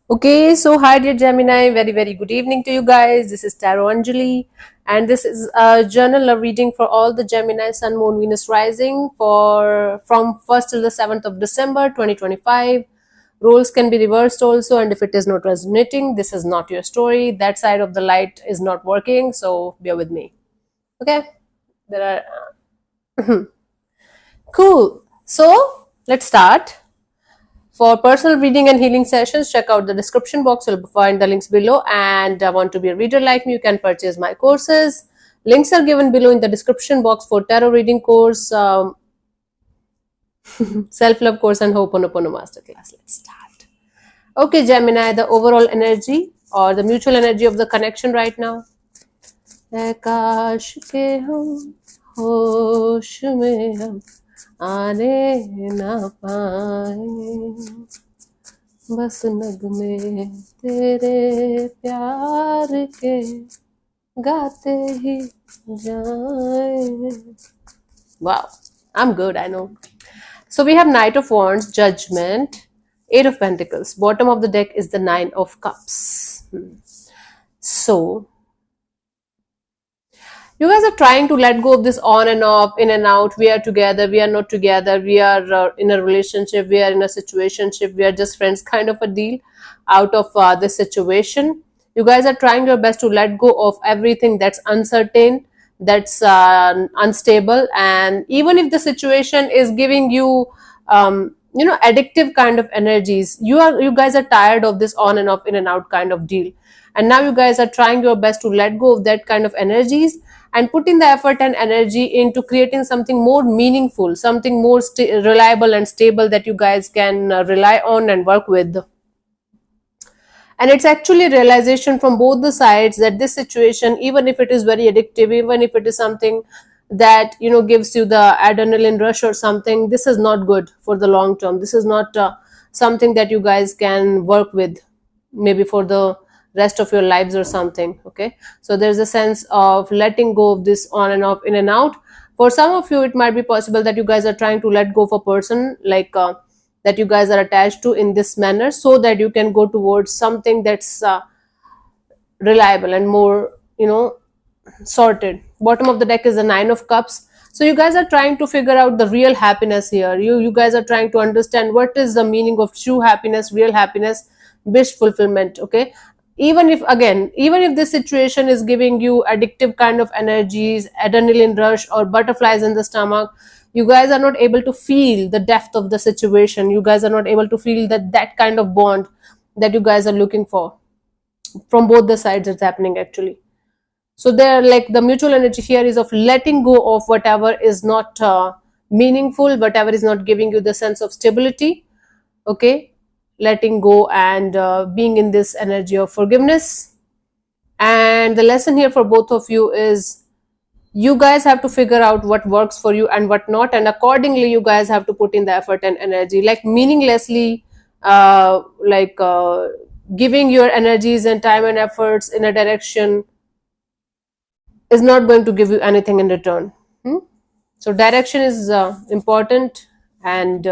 Okay, so hi dear Gemini, very good evening to you guys. This is Tarot Anjali, and this is a journal love reading for all the Gemini Sun, Moon, Venus rising for from 1st till the 7th of December 2025. Roles can be reversed also, and if it is not resonating, this is not your story. That side of the light is not working, so bear with me. Okay, there are cool. So let's start. For personal reading and healing sessions, check out the description box. You'll find the links below. And want to be a reader like me, you can purchase my courses. Links are given below in the description box for tarot reading course, self-love course, and Ho'oponopono masterclass. Let's start. Okay, Gemini, the overall energy or the mutual energy of the connection right now. काश के हम होश में हम आने ना पाए बस नगमे तेरे प्यार के गाते ही जाए. Wow, I'm good, I know. So we have Knight of Wands, Judgment, Eight of Pentacles. Bottom of the deck is the Nine of Cups. So you guys are trying to let go of this on and off, in and out. We are together, we are not together, we are in a relationship, we are in a situationship, we are just friends kind of a deal out of this situation. You guys are trying your best to let go of everything that's uncertain, that's unstable, and even if the situation is giving you addictive kind of energies, you guys are tired of this on and off, in and out kind of deal, and now you guys are trying your best to let go of that kind of energies and putting the effort and energy into creating something more meaningful, something more reliable and stable that you guys can rely on and work with. And it's actually realization from both the sides that this situation, even if it is very addictive, even if it is something that gives you the adrenaline rush or something, this is not good for the long term. This is not something that you guys can work with maybe for the rest of your lives or something. Okay, so there's a sense of letting go of this on and off, in and out. For some of you, it might be possible that you guys are trying to let go of a person like that you guys are attached to in this manner, so that you can go towards something that's reliable and more sorted. Bottom of the deck is the Nine of Cups. So you guys are trying to figure out the real happiness here. You guys are trying to understand what is the meaning of true happiness, real happiness, wish fulfillment. Okay, even if this situation is giving you addictive kind of energies, adrenaline rush or butterflies in the stomach, you guys are not able to feel the depth of the situation. You guys are not able to feel that kind of bond that you guys are looking for. From both the sides it's happening actually. So they're like, the mutual energy here is of letting go of whatever is not meaningful, whatever is not giving you the sense of stability. Okay, letting go and being in this energy of forgiveness. And the lesson here for both of you is you guys have to figure out what works for you and what not, and accordingly you guys have to put in the effort and energy. Like meaninglessly giving your energies and time and efforts in a direction is not going to give you anything in return. So direction is important, and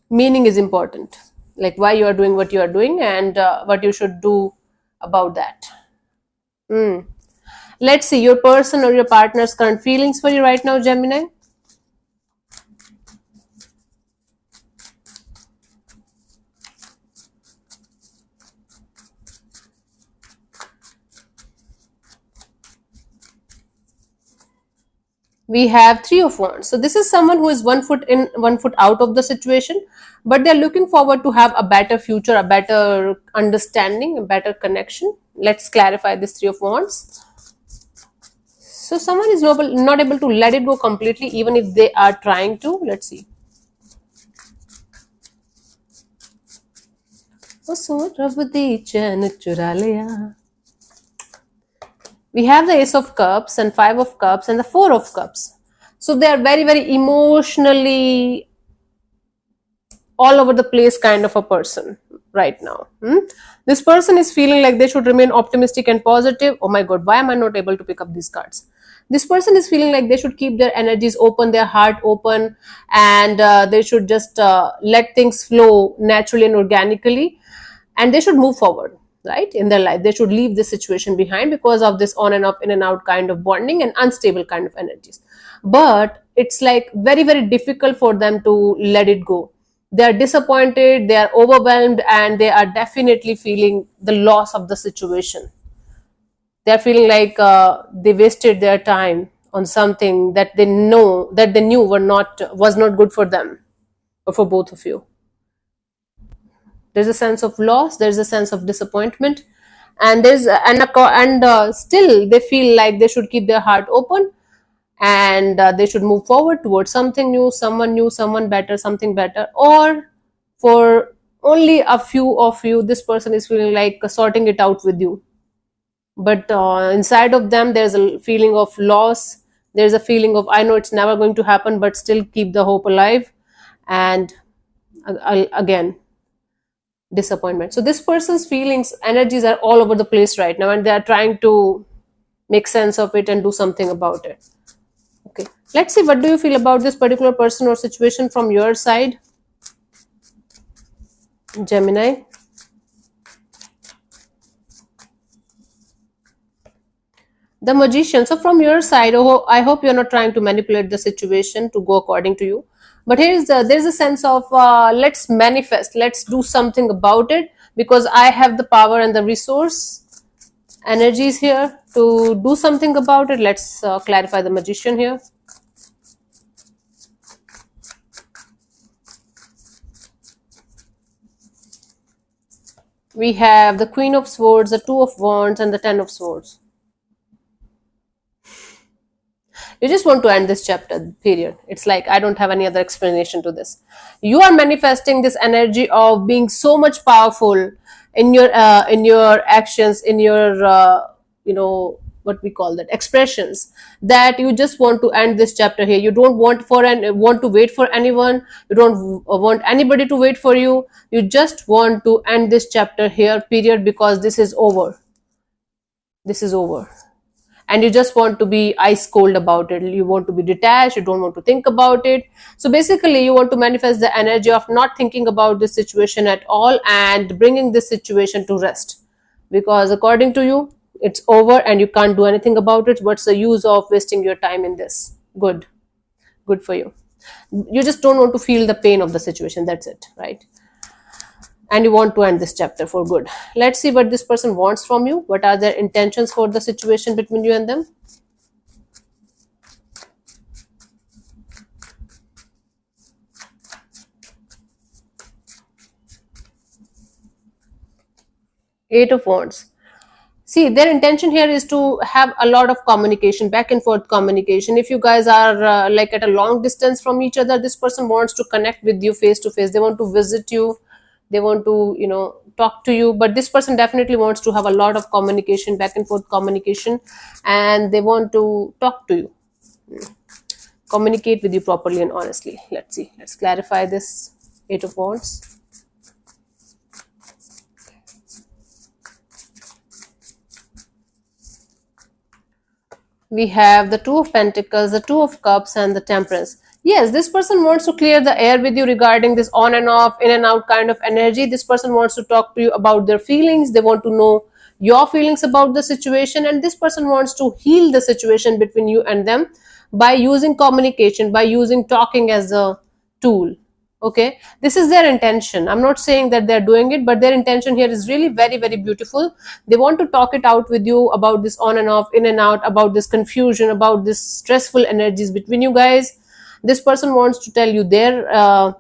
meaning is important, like why you are doing what you are doing and what you should do about that. Let's see your person or your partner's current feelings for you right now, Gemini. We have Three of Wands. So this is someone who is 1 foot in, 1 foot out of the situation, but they're looking forward to have a better future, a better understanding, a better connection. Let's clarify this Three of Wands. So someone is not able to let it go completely, even if they are trying to. Let's see. We have the Ace of Cups and Five of Cups and the Four of Cups. So they are very emotionally all over the place kind of a person right now. This person is feeling like they should remain optimistic and positive. Oh my god, why am I not able to pick up these cards? This person is feeling like they should keep their energies open, their heart open, and they should just let things flow naturally and organically, and they should move forward, right, in their life. They should leave this situation behind because of this on and off, in and out kind of bonding and unstable kind of energies. But it's like very, very difficult for them to let it go. They are disappointed, they are overwhelmed, and they are definitely feeling the loss of the situation. They're feeling like they wasted their time on something that they knew was not good for them or for both of you. There's a sense of loss, there's a sense of disappointment, and still they feel like they should keep their heart open, and they should move forward towards something new, someone better, something better. Or for only a few of you, this person is feeling like sorting it out with you, but inside of them there's a feeling of loss. There's a feeling of, I know it's never going to happen, but still keep the hope alive. And again, disappointment. So this person's feelings, energies are all over the place right now, and they are trying to make sense of it and do something about it. Okay, let's see, what do you feel about this particular person or situation from your side, Gemini? The Magician. So from your side, I hope you're not trying to manipulate the situation to go according to you. But there's a sense of let's manifest, let's do something about it, because I have the power and the resource energies here to do something about it. Let's clarify the Magician here. We have the Queen of Swords, the Two of Wands, and the Ten of Swords. You just want to end this chapter, period. It's like, I don't have any other explanation to this. You are manifesting this energy of being so much powerful in your actions, in your what we call that, expressions, that you just want to end this chapter here. You don't want to wait for anyone. You don't want anybody to wait for you. You just want to end this chapter here, period, because this is over. This is over. And you just want to be ice cold about it. You want to be detached. You don't want to think about it. So basically, you want to manifest the energy of not thinking about this situation at all and bringing this situation to rest. Because according to you, it's over and you can't do anything about it. What's the use of wasting your time in this? Good. Good for you. You just don't want to feel the pain of the situation. That's it, right? And you want to end this chapter for good. Let's see what this person wants from you. What are their intentions for the situation between you and them? Eight of Wands. See, their intention here is to have a lot of communication, back and forth communication. If you guys are like at a long distance from each other, this person wants to connect with you face to face. They want to visit you. They want to, talk to you. But this person definitely wants to have a lot of communication, back and forth communication, and they want to talk to you, communicate with you properly and honestly. Let's see. Let's clarify this Eight of Wands. We have the Two of Pentacles, the Two of Cups, and the Temperance. Yes, this person wants to clear the air with you regarding this on and off, in and out kind of energy. This person wants to talk to you about their feelings. They want to know your feelings about the situation, and this person wants to heal the situation between you and them by using communication, by using talking as a tool. Okay, this is their intention. I'm not saying that they're doing it, but their intention here is really very, very beautiful. They want to talk it out with you about this on and off, in and out, about this confusion, about this stressful energies between you guys. This person wants to tell you their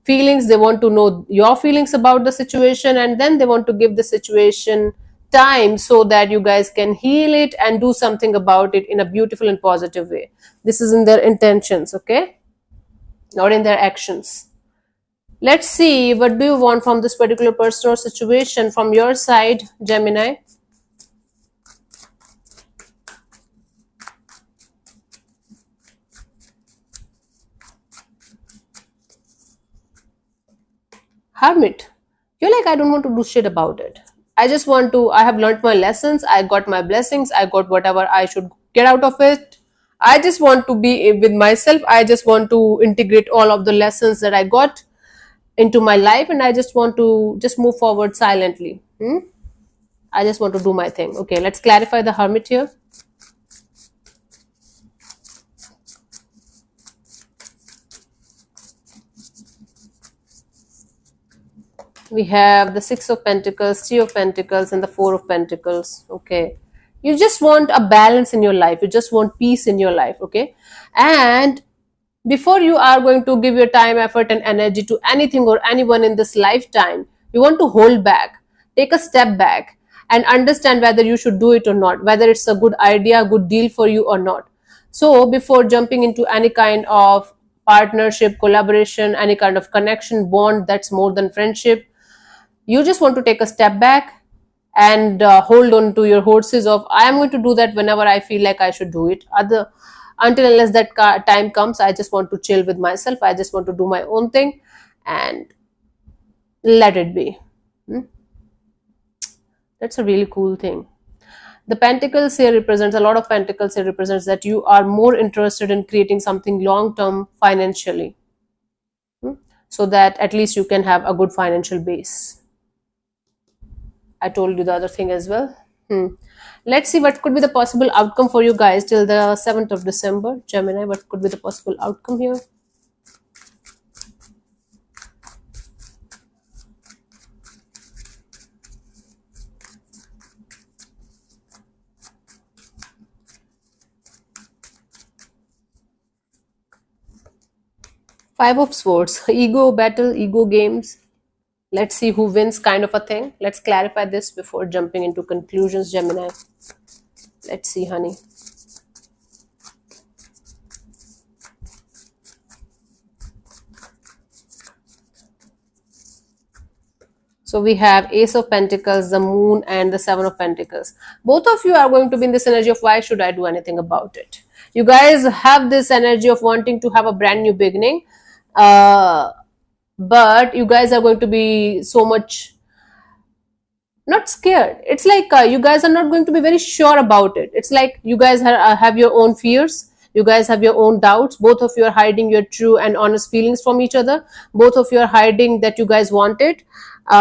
feelings. They want to know your feelings about the situation, and then they want to give the situation time so that you guys can heal it and do something about it in a beautiful and positive way. This is in their intentions, okay, not in their actions. Let's see, what do you want from this particular person or situation from your side, Gemini? Hermit. You're like, I don't want to do shit about it. I just want to, I have learned my lessons. I got my blessings. I got whatever I should get out of it. I just want to be with myself. I just want to integrate all of the lessons that I got into my life, and I just want to just move forward silently. I just want to do my thing. Okay, let's clarify the Hermit here. We have the Six of Pentacles, Three of Pentacles, and the Four of Pentacles. Okay, you just want a balance in your life. You just want peace in your life. Okay, and before you are going to give your time, effort, and energy to anything or anyone in this lifetime, you want to hold back, take a step back, and understand whether you should do it or not, whether it's a good idea, good deal for you or not. So before jumping into any kind of partnership, collaboration, any kind of connection, bond that's more than friendship, you just want to take a step back and hold on to your horses of, I am going to do that whenever I feel like I should do it. Other Until unless that time comes, I just want to chill with myself. I just want to do my own thing and let it be. That's a really cool thing. The pentacles here represents, a lot of pentacles here represents that you are more interested in creating something long term financially, so that at least you can have a good financial base. I told you the other thing as well. Let's see what could be the possible outcome for you guys till the 7th of December. Gemini, what could be the possible outcome here? Five of Swords, ego battle, ego games. Let's see who wins, kind of a thing. Let's clarify this before jumping into conclusions, Gemini. Let's see, honey. So we have Ace of Pentacles, the Moon, and the Seven of Pentacles. Both of you are going to be in this energy of, why should I do anything about it? You guys have this energy of wanting to have a brand new beginning. But you guys are going to be so much not scared. It's like you guys are not going to be very sure about it. It's like you guys have your own fears. You guys have your own doubts. Both of you are hiding your true and honest feelings from each other. Both of you are hiding that you guys want it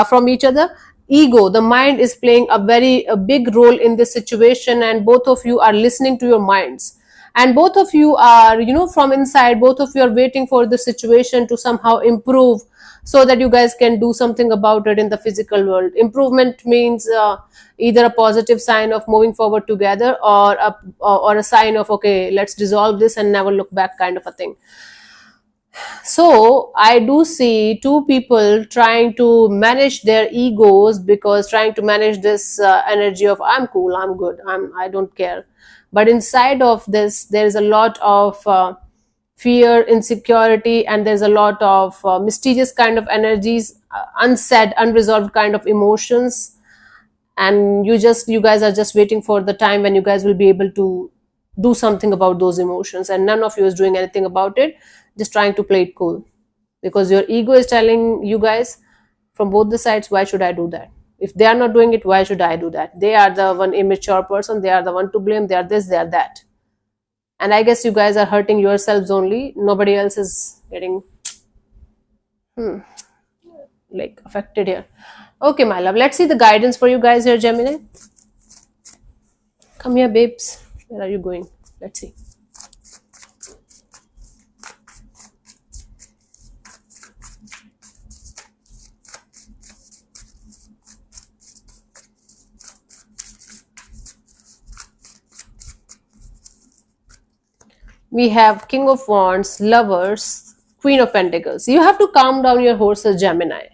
from each other. Ego, the mind is playing a big role in this situation, and both of you are listening to your minds. And both of you are, from inside, both of you are waiting for the situation to somehow improve, so that you guys can do something about it in the physical world. Improvement means either a positive sign of moving forward together, or a sign of, okay, let's dissolve this and never look back, kind of a thing. So I do see two people trying to manage their egos, because trying to manage this energy of, I'm cool, I'm good, I don't care. But inside of this, there is a lot of fear, insecurity, and there's a lot of mysterious kind of energies, unsaid, unresolved kind of emotions. And you guys are just waiting for the time when you guys will be able to do something about those emotions, and none of you is doing anything about it, just trying to play it cool, because your ego is telling you guys from both the sides, why should I do that? If they are not doing it, why should I do that? They are the one immature person, they are the one to blame, they are this, they are that. And I guess you guys are hurting yourselves only. Nobody else is getting like affected here. Okay, my love, let's see the guidance for you guys here, Gemini. Come here, babes. Where are you going? Let's see. We have King of Wands, Lovers, Queen of Pentacles. You have to calm down your horses, Gemini.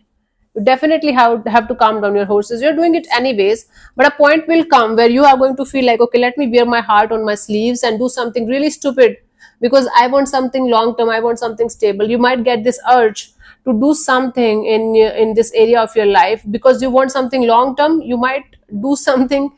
You definitely have to calm down your horses. You're doing it anyways, but a point will come where you are going to feel like, okay, let me wear my heart on my sleeves and do something really stupid, because I want something long term, I want something stable. You might get this urge to do something in this area of your life because you want something long term. You might do something,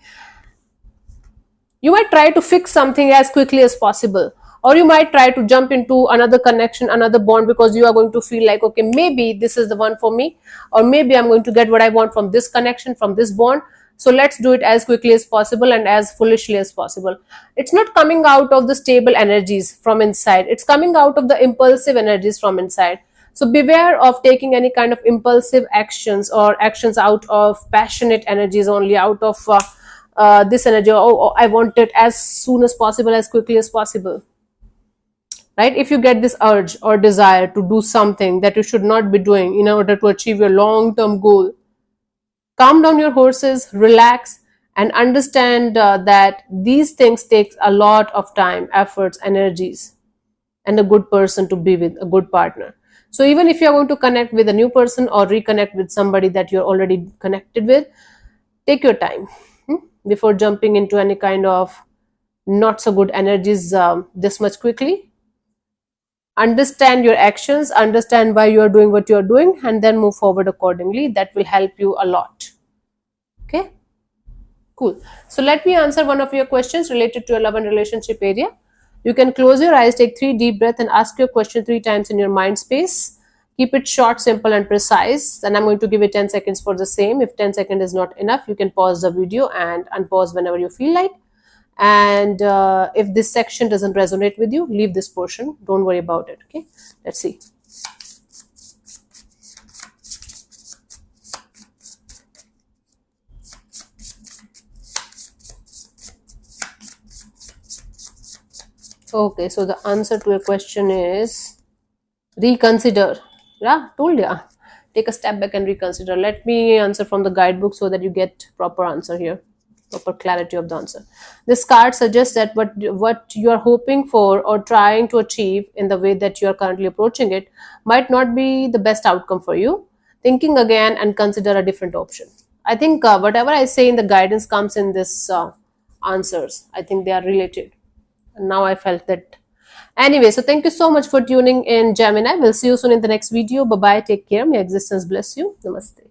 you might try to fix something as quickly as possible, or you might try to jump into another connection, another bond, because you are going to feel like, okay, maybe this is the one for me, or maybe I'm going to get what I want from this connection, from this bond. So let's do it as quickly as possible and as foolishly as possible. It's not coming out of the stable energies from inside, it's coming out of the impulsive energies from inside. So beware of taking any kind of impulsive actions or actions out of passionate energies only, out of this energy. Oh, I want it as soon as possible, as quickly as possible. Right? If you get this urge or desire to do something that you should not be doing in order to achieve your long term goal, calm down your horses, relax, and understand that these things take a lot of time, efforts, energies, and a good person to be with, a good partner. So even if you're going to connect with a new person or reconnect with somebody that you're already connected with, take your time before jumping into any kind of not so good energies this much quickly. Understand your actions, understand why you are doing what you are doing, and then move forward accordingly. That will help you a lot. Okay, cool. So let me answer one of your questions related to your love and relationship area. You can close your eyes, take 3 deep breaths, and ask your question 3 times in your mind space. Keep it short, simple, and precise. And I'm going to give it 10 seconds for the same. If 10 seconds is not enough, you can pause the video and unpause whenever you feel like. And if this section doesn't resonate with you, leave this portion. Don't worry about it. Okay, let's see. Okay, so the answer to your question is reconsider. Yeah, told ya. Take a step back and reconsider. Let me answer from the guidebook so that you get proper answer here, proper clarity of the answer. This card suggests that what you are hoping for or trying to achieve in the way that you are currently approaching it might not be the best outcome for you. Thinking again and consider a different option. I think whatever I say in the guidance comes in this answers. I think they are related. And now I felt that. Anyway, so thank you so much for tuning in, Gemini. We'll see you soon in the next video. Bye bye. Take care. May existence bless you. Namaste.